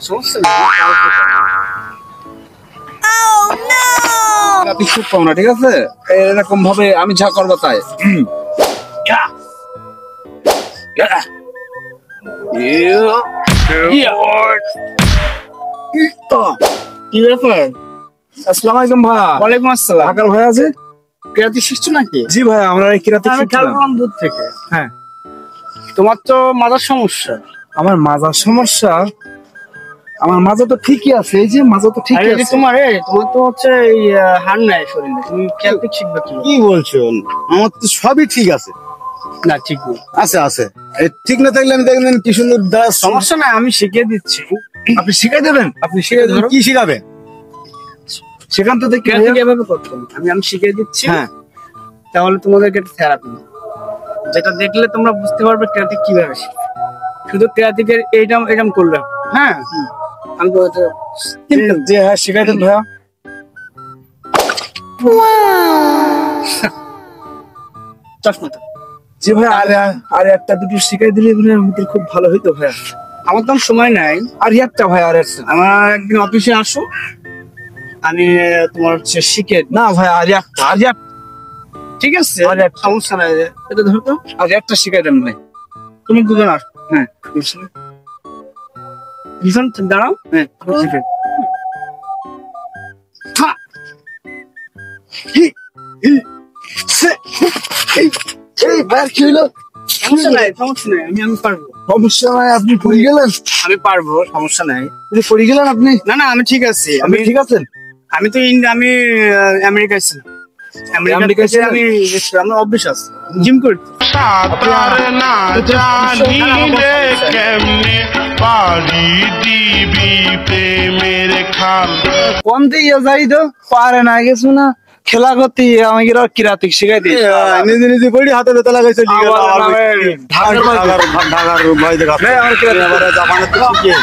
সমস্যা নেই। আপনি খুব কম না, ঠিক আছে? এরকম ভাবে আমি যা করবো তাই। কি ব্যাপার? আসসালামু আলাইকুম ভাই। ওয়ালাইকুম আসসালাম। ঢাকার ভাই আছে? কেরাতি শিখছো নাকি? জি ভাই, আমরা এই কিরাতে আমি খেয়াল করলাম দূর থেকে। হ্যাঁ। তোমার তো মাথার সমস্যা। আমার মাজার সমস্যা? আমার মাজা তো ঠিকই আছে, এই যে মাজা তো ঠিকই আছে। তোমার তো হচ্ছে এই হাড় নাই শরীরে, তুমি কেরাতি শিখবে কি? কি বলছো? আমার তো সবই ঠিক আছে। না ঠিক নেই। আছে আছে, এই ঠিক না থাকলে আমি দেখলেন কি সুন্দর সমস্যা নাই, আমি শিখিয়ে দিচ্ছি। আপনি শিখাই দেবেন? আপনি শিখাই দেবেন? কি শিখাবে? সেখান তো দেখি কেরাতি কিভাবে করতে হবে আমি শিখিয়ে দিচ্ছি। হ্যাঁ, তাহলে তোমাদেরকে একটা থেরাপি যেটা দেখলে তোমরা বুঝতে পারবে কেরাতি কিভাবে শিখবে। শুধু কেরাতিকের এইটাম করলে হবে। হ্যাঁ, আমি তো জি হ্যাঁ, শিখাই দেন ভাইয়া। চশমাটা জি ভাই, আর একটা দুটো শিখাই দিলে আমাদের খুব ভালো হইতো ভাইয়া। আমার তো সময় নাই। আর একটা ভাই, আর একটা। আমার একদিন অফিসে আসো, আমি তোমার হচ্ছে শিখে না ভাই, আর একটা। ঠিক আছে, আর একটা। সমস্যা নাই। এটা ধরো তো, আর একটা শিখাই দেন ভাই। তুমি দুজন আসো। হ্যাঁ, ভীষণ দাঁড়াও। হ্যাঁ, শিখে এই ভাই কি হলো? সমস্যা নাই, আমি পারবো। সমস্যা নাই, আপনি পড়ে গেলেন? আমি পারবো, সমস্যা নাই। পড়ে গেলেন আপনি? না না, আমি ঠিক আছি। আপনি ঠিক আছেন? আমি তো আমি আমেরিকায় ছিলাম। আমেরিকায় ছিলেন? আমি আমার অভ্যাস আছে, জিম করি। সাঁতার না জানিলে কেমনে পারি দিবি প্রেমের খাল। কোন দিয়ে যাই তো পারে না কিছু না, খেলা করতে আমাকে কিরাতিক শিখাই দিই। নিজে নিজে পড়ি হাতে ব্যথা লাগাইছে। ঢাকার ঢাকার ভয় দেখা। আমার কিরাতিক জাপানের তো শিখে